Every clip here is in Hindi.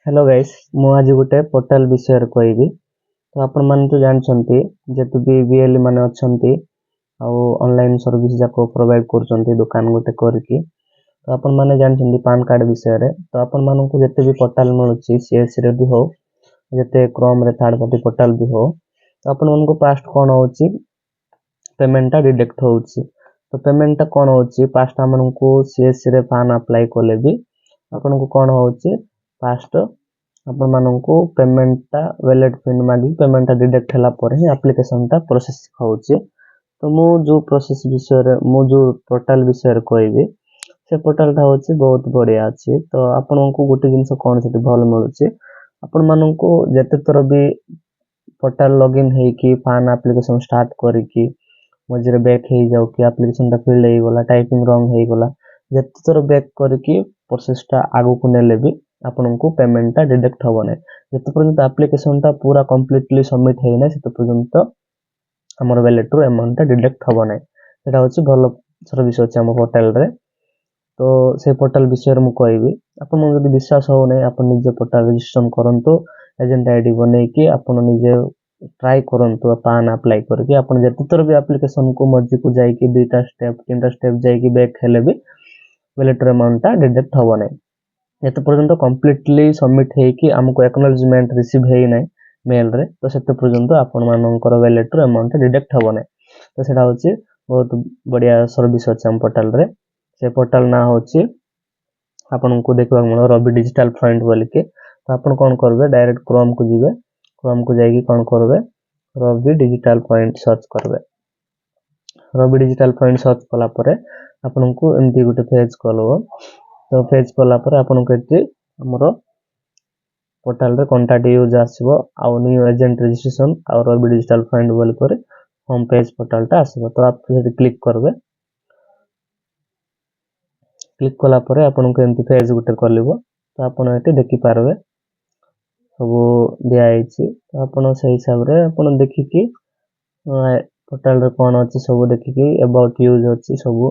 हेलो गाइस मु आज गोटे पोर्टाल विषय कहबी। तो आपण माने तो जानछंती जेतु भी बीएल माने अछंती आ ऑनलाइन सर्विस जाको प्रोवाइड करछंती दुकान गोटे करकी। तो आपण माने जानछंती पान कार्ड विषय रे। तो आपण मानन को जेते भी पोर्टाल मिलुची सीएस रे भी हो जेते क्रोम रे थर्ड पार्टी पोर्टाल भी हो। तो आपण मन को पास्ट कोन होची पेमेंट टा डिडक्ट होची। तो पेमेंट टा कोन होची पास्ट हमन को सीएस रे पान अप्लाई कोले भी आपण को कोन होची पास्ट आपण माननको पेमेंट टा वैलेट पिन मागी पेमेंट टा डिडक्ट हला पर ही एप्लीकेशन टा प्रोसेस होची। तो मु जो प्रोसेस विषय रे मु जो पोर्टल विषय रे कहबी से पोर्टल टा होची बहुत बढ़िया अछि। तो आपनको गोटे जिंस कोन सेठी भल मिलुची आपण माननको जते तर भी पोर्टल लॉगिन हे कि पान एप्लीकेशन स्टार्ट करी कि मझे बैक हे जाउ कि एप्लीकेशन टा फिल हे गला टाइपिंग रॉन्ग हे गला जते तर बैक करी कि प्रोसेस टा आगु को नेले भी आपनको पेमेंट टा डिडक्ट होबो नै। जते पर्यंत एप्लीकेशन टा पूरा कंप्लीटली सबमिट हे नै सेते पर्यंत हमर वैलेट रो अमाउंट टा डिडक्ट होबो नै। एटा होची भलो सर्विस होची हम पोर्टल रे। तो से पोर्टल विषय रे मु कहबी आपन जदी विश्वास हो नै आपन निजे पोर्टल रजिस्ट्रेशन करंतो एजेंट आईडी बनै कि आपन निजे ट्राई करंतो पान अप्लाई करके आपन जते तर भी एप्लीकेशन को मर्जी को जाई कि दुईटा स्टेप तीनटा स्टेप जाई कि बैक हेले भी वैलेट रो अमाउंट टा डिडक्ट होबो नै। एते पर्यंत कंप्लीटली सबमिट हे कि हमको एक्नॉलेजमेंट रिसीव हे नै मेल रे। तो सेते पर्यंत आपन मानकर वैलेट रो अमाउंट डिडक्ट होबो नै। तो सेटा होची बहुत बढ़िया सर्विस अछि हम पोर्टल रे। से पोर्टल ना होची आपन को देखबा मन रवि डिजिटल फ्रंट बोल के। तो आपन कोन करबे डायरेक्ट क्रोम को जिवे क्रोम को जाई कि कोन करबे रवि डिजिटल पॉइंट सर्च करबे। रवि डिजिटल पॉइंट सर्च कला परे आपन को एमती गुटे पेज खोलबो। तो पेज कला पर आपन को एती हमरो पोर्टल रे कांटेक्ट यूज आसीबो आ न्यू एजेंट रजिस्ट्रेशन और रवि डिजिटल फंड बोल करे होम पेज पोर्टल टा आसीबो। तो आप सेठी क्लिक करबे। क्लिक कला परे आपन को एमती पेज गुटे खोलिबो। तो आपन एटी देखि पारबे सब दिया आइछि। तो आपन से हिसाब रे आपन देखि कि पोर्टल रे कोन अछि सब देखि कि अबाउट यूज अछि सब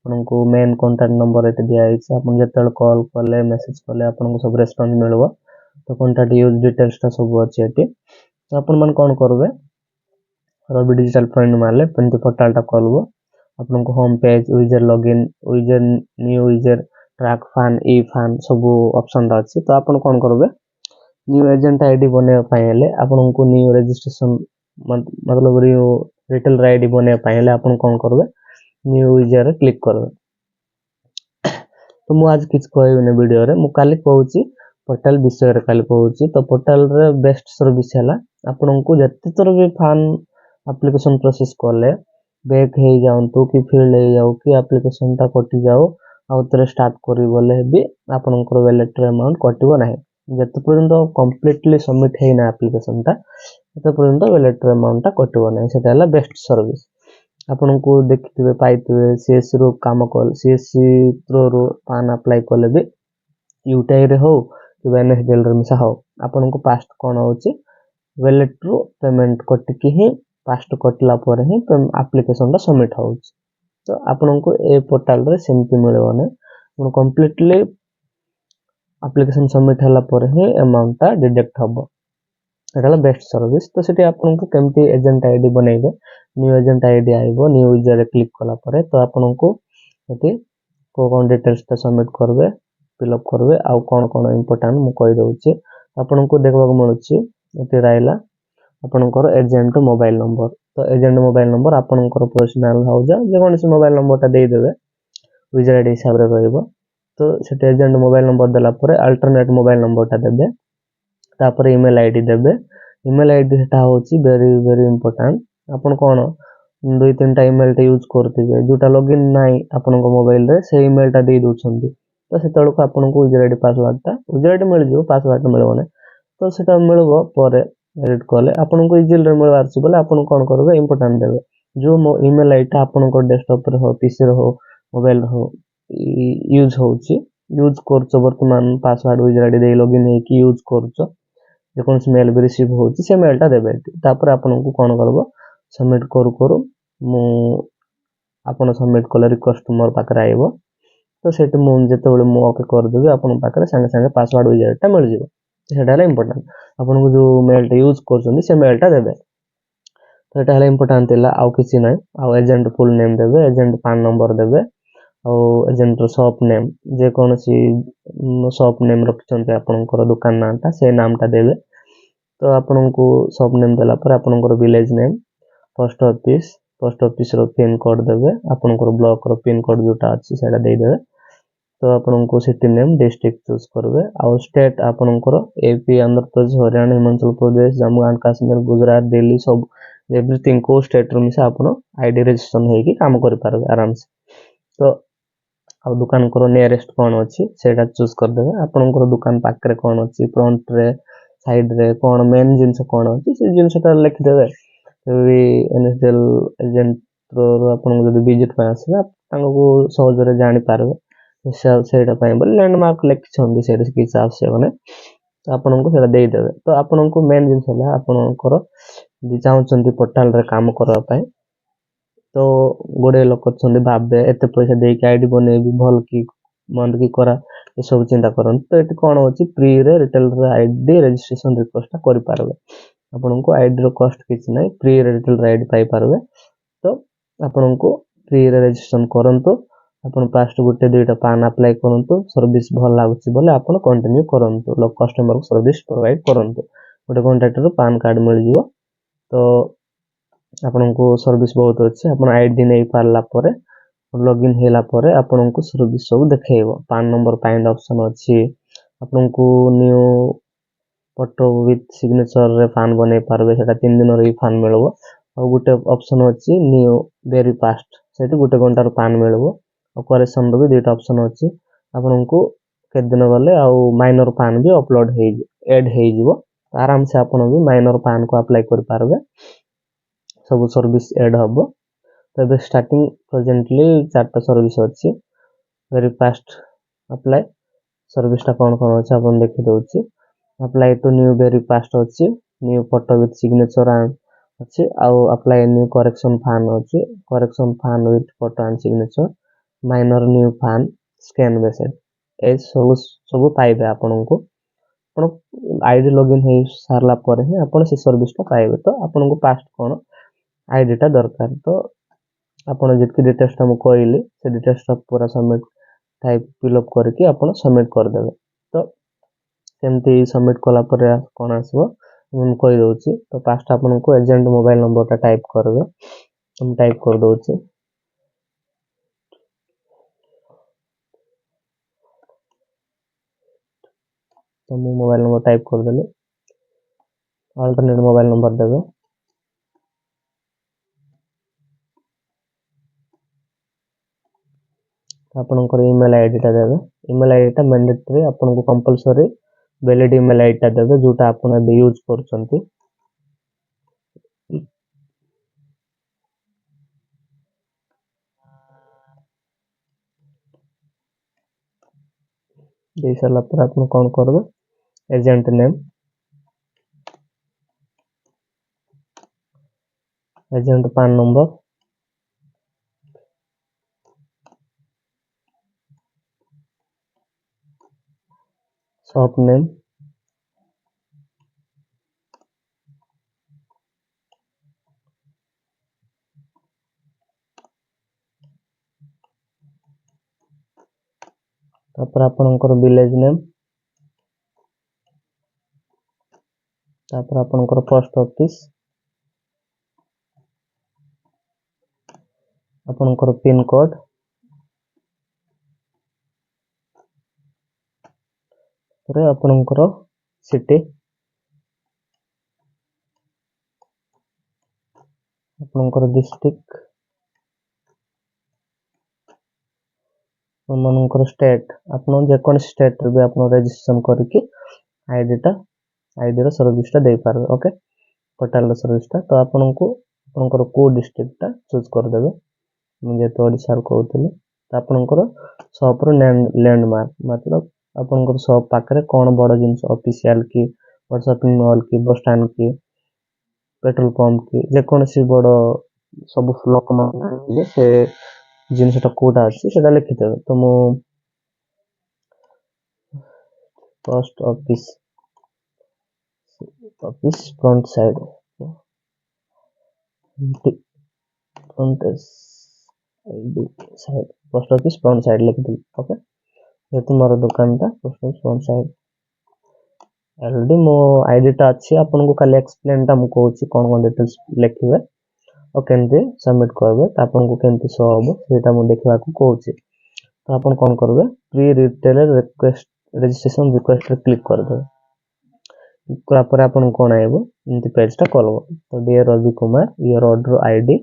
आपनको मेन कांटेक्ट नंबर एते दिया आइछि। आपन जतल कॉल करले मेसेज करले आपनको सब रेस्पॉन्स मिलबो। तो कांटेक्ट यूज डिटेल्स ता सब अछि एटी। तो आपन मन कोन करबे रवि डिजिटल फंड मारले पेंटी पोर्टल टा खोलबो। आपनको home page user login user new user track PAN e PAN सब ऑप्शन ता अछि। तो आपन कोन करबे न्यू एजेंट आईडी बने पाएले आपनको न्यू रजिस्ट्रेशन मतलब न्यू रिटेलर आईडी बने पाएले आपन कोन करबे न्यू यूजर रे क्लिक करबे। तो मु आज किछ कहबे ने वीडियो रे मु काली कहूची पोर्टल विषय रे काली कहूची। तो पोर्टल रे बेस्ट सर्विस हैला आपनको जत्ते तर भी फान एप्लीकेशन प्रोसेस करले बैक हे जाउंतु कि फिल्ड हे जाउ कि एप्लीकेशन ता कटि जाउ आ उतरे स्टार्ट करी बोले भी आपनको वैलेट रे अमाउंट कटिबो नाही। जत्ते पर्यंत कंप्लीटली सबमिट हे ना एप्लीकेशन ता तते पर्यंत वैलेट रे अमाउंट ता कटिबो नाही। सेटा हैला बेस्ट सर्विस आपनको देखिथिबे पाइथिबे सीएस रो काम कल सीएससी रो पान अप्लाई करले भी यूटीआई रे हो कि एनएसडीएल रे मिसा हो आपनको पास्ट कोन होची वैलेट रो पेमेंट कटि ही पास्ट कटला पर ही एप्लीकेशन ता सबमिट होची। तो आपनको ए पोर्टल रे सेमति मिलबो नै कंप्लीटली एप्लीकेशन सबमिट हला पर ही अमाउंट ता डिडक्ट होबो। एटा बेस्ट सर्विस। तो सेठी आपनको केमती एजेंट आईडी बनेबे न्यू एजेंट आईडी आइबो न्यू यूजर रे क्लिक कला परे तो आपनको एठी कोन डिटेल्स ता सबमिट करबे फिल अप करबे आ कोन इंपोर्टेंट मु कहि दउची आपनको देखबा को मिलुची एठी राइला आपनकर एजेंट मोबाइल नंबर। तो एजेंट मोबाइल नंबर आपनकर पर्सनल हो जा जे कोनसी मोबाइल नंबर ता दे देबे यूजर आईडी हिसाब रे रहइबो। तो सेठी एजेंट मोबाइल नंबर देला परे अल्टरनेट मोबाइल नंबर ता देबे तापर ईमेल आईडी देबे। ईमेल आईडी हेटा होची वेरी वेरी इंपोर्टेंट आपन कोन दुई तीनटा ईमेल टा यूज करथिबे जोटा लॉगिन नाही आपनको मोबाइल रे से ईमेल टा दे दोछंती। तो सेतळको आपनको यूजर आईडी पासवर्ड ता यूजर आईडी मिल जो पासवर्ड मिलबो नै। तो सेटा मिलबो परे एडिट करले आपनको इजिल रे मिलबार छी बोले आपन कोन करबे इंपोर्टेंट देबे जो ईमेल आईडी टा आपनको डेस्कटॉप रे हो पीसी रे हो मोबाइल हो यूज होची यूज करछो वर्तमान पासवर्ड यूजर आईडी दे लॉगिन हे कि यूज करछो जे कोन मेल भी रिसीव होची से मेल टा देबे। तापर आपनको कोन करबो सबमिट करू करू मु आपन सबमिट कले रिक्वेस्ट मोर पाकर आइबो। तो सेट मु जेते बेले मु ओके कर देबे आपन पाकर संगे संगे पासवर्ड यूजर टा मिल जिवो। सेटा है इंपोर्टेंट आपन को जो मेलटा यूज कर से मेलटा देबे तो एटा है इंपोर्टेंट थिला आउ किसी ना आउ एजेंट फुल नेम देबे एजेंट पान नंबर देबे आउ एजेंट शॉप नेम जे कौन सी शॉप नेम रखिछन्ते आपनकर दुकान नामटा से नामटा देबे तो आपनको शॉप नेम देला पर आपनकर विलेज नेम पोस्ट ऑफिस रो पिन कोड देबे आपनकर ब्लॉक रो पिन कोड जोटा अछि सेटा दे देबे तो आपनको सिटी नेम डिस्ट्रिक्ट चूज करबे आउ स्टेट आपनकर एपी आंध्र प्रदेश हरियाणा हिमाचल प्रदेश जम्मू एंड कश्मीर गुजरात दिल्ली सब एवरीथिंग को स्टेट रो मिसा आपन आईडी रजिस्ट्रेशन हे कि काम कर पारबे आराम से तो आ दुकान को नियरेस्ट कौन अच्छी सेटा चूज कर देबे आपनकर दुकान पाखरे कौन अच्छी फ्रंट रे साइड रे कौन मेन जिंस कौन अच्छी से जिंसटा लिखि देबे तो एनएसडीएल एजेंट रो आपन जदी विजिट पे आसीबे तांको सहज रे जानि पारबे सेटा पाए बोले लैंडमार्क लिखिछन्ती सेटा किछ आवश्यक नै तो आपनको सेटा देई देबे तो आपनको मेन जिंस होला आपनकर जि चाहउछन्ती पोर्टल रे काम करबा पाए तो गोडे लोक छन्ती भाबे एते पैसा देई के आईडी बनेबी भल की मंद की करा ए सब चिंता करन तो एटी कोन होची फ्री रे रिटेल रे आईडी रजिस्ट्रेशन रिक्वेस्ट करि पारबे आपनको आईडी रो कॉस्ट किछ नै फ्री रे रिटेल रे आईडी पाई पारबे तो आपनको फ्री रे रजिस्ट्रेशन करंतु आपण पास्ट गुटे दुईटा पान अप्लाई करंतु सर्विस भल लागुची बोले आपण कंटिन्यू करंतु लोक कस्टमर को सर्विस प्रोवाइड करंतु गोटे कांट्रैक्ट रो पान कार्ड मिल जिवो तो आपनको सर्विस बहुत अच्छी आपण आईडी नै पारला परे लॉगिन हेला परे आपनको सर्विस सब देखेइबो पान नंबर फाइंड ऑप्शन अछि आपनको न्यू फोटो विथ सिग्नेचर रे फान बने पारबे सेटा 3 दिन रे फान मिलबो आ गुटे ऑप्शन अछि न्यू वेरी फास्ट सेठी गुटे घंटा रो पान मिलबो आ करेक्शन रो भी दुईटा ऑप्शन अछि आपनको के दिन गले आ माइनर पान भी अपलोड हे ऐड हे जिवो आराम से आपण भी माइनर पान को अप्लाई कर पारबे सब सर्विस ऐड हबो तबे स्टार्टिंग प्रेजेंटली चारटा सर्विस अछि वेरी फास्ट अप्लाई सर्विस टा कोन कोन अछि आपण देखि दोछि apply to new very fast अछि न्यू फोटो विथ सिग्नेचर अछि आ अप्लाई न्यू करेक्शन फान अछि correction PAN with photo and signature minor new PAN scan message ए सब पाइबे आपनको आपण आईडी लॉगिन हे सारला पर ही आपण से सर्विस टा पाइबे तो आपनको पास्ट कोन आईडी टा दरकार तो आपण जितकी डिटेल्स टा म कहली से डिटेल्स टा पूरा सबमिट टाइप फिल अप करके आपण सबमिट कर देबे तो सेमती सबमिट कला पर कोन आसबो हम कहि दोछि तो पास्ट आपनको एजेंट मोबाइल नंबर टा टाइप करबे हम टाइप कर दोछि तो मो मोबाइल नंबर टाइप कर देले अल्टरनेट मोबाइल नंबर देबे आपनकर ईमेल आईडी टा देबे ईमेल आईडी टा मैंडेटरी आपनको कंपलसरी वैलिड ईमेल आईडी टा देबे जोटा आपन बे यूज करछन्ती दे सरला पर आपन कोन करबे एजेंट नेम एजेंट पान नंबर शॉप नेम तापर आपनकर विलेज नेम तापर आपनकर पोस्ट ऑफिस आपनकर पिन कोड रे आपनकर सिटी आपनकर डिस्ट्रिक्ट आपनकर स्टेट आपन जे कोन स्टेट रे भी आपन रजिस्ट्रेशन करके आईडी रो सर्विस टा दे पारबे ओके पोर्टल रो सर्विस टा तो आपनकर को डिस्ट्रिक्ट टा चूज कर देबे मुझे तो ओडिसा रो कहउतले तो आपनकर शॉप रो लैंडमार्क मतलब आपनकर शॉप पाखरे कोन बड़ जिंस ऑफिशियल की बड़ शॉपिंग मॉल की बस स्टैंड की पेट्रोल पंप की जे कोन सी बड़ सब लोक मान से जिनसटा कोडा अछि सेटा लिखि देबे तो मो post office office front side front side post office front side लिखिदी ओके जेतु मोर दुकानटा post office front side already मो आईडीटा अच्छी आपन को खाली एक्सप्लेन टा मु कहूची कोन डिटेल्स लिखिबे और केमती सबमिट करबे आपन को केमती शो होबो सेटा मु देखबा को कहूची तो आपन कोन करबे pre retailer request registration request रे क्लिक कर दे पर आपन कोन आइबो इंति पेज टा खोलबो तो dear Ravi Kumar your order ID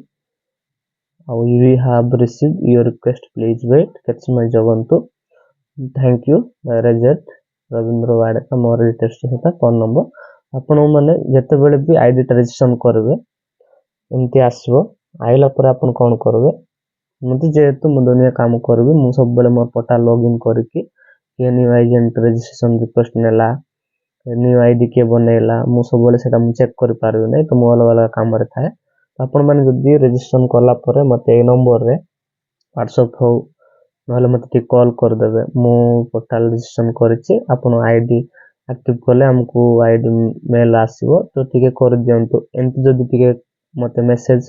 we have received your request please wait केत समय जगंतु थैंक यू रेजर्ट रविंद्र वाडा मोर डिटेल्स होता फोन नंबर आपन माने जते बेले भी आईडी रजिस्ट्रेशन करबे एमती आसीबो आइला पर आपन कोन करबे मते जेतु मु दुनिया काम करबी मु सब बेले मोर पोर्टल लॉगिन करके न्यू एजेंट रजिस्ट्रेशन रिक्वेस्ट नेला न्यू आईडी के बनेला मु सब बेले सेटा मु चेक कर पारबे नै तो मो अलग अलग काम रे थाए आपण माने जदी रजिस्ट्रेशन करला परे मते ए नंबर रे WhatsApp हो नहले मते टी कॉल कर देबे मु पोर्टल रजिस्ट्रेशन करिछि आपण आईडी एक्टिव करले हमकु आईडी मेल आसीबो तो टिके कर दियंतु एंती जदी टिके मते मेसेज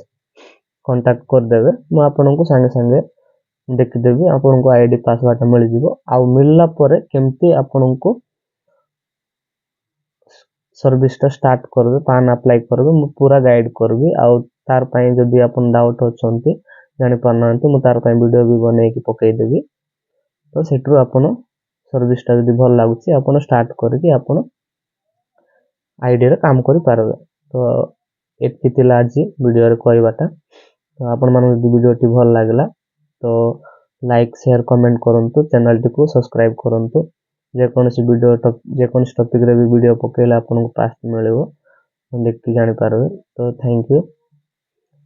कांटेक्ट कर देबे मु आपन को संगे संगे देखि देबी आपन को आईडी पासवर्ड मिल जिवो आ मिलला परे केमती आपन को सर्विस टा स्टार्ट करबे पान अप्लाई करबे मु पूरा गाइड करबी आ तार पई जदी आपन डाउट होचंती जानि पारनांती मु तार पई वीडियो भी बनै कि पकै देबी तो सेटरू आपन सर्विस टा जदी भल लागुची आपन स्टार्ट करके आपन आईडी रे काम करि पारबे तो एतकी तिला आज वीडियो रे कहबाटा तो आपन मन जदी वीडियो टी भल लागला तो लाइक शेयर कमेंट करंतु चैनल टी को सब्सक्राइब करंतु जे कोनसी वीडियो जे कोनसी टॉपिक रे भी वीडियो पकेला आपन को पास मिलेबो देख के जानि पारबे तो थैंक यू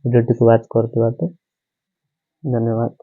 वीडियो टी को वाच करथबाते धन्यवाद।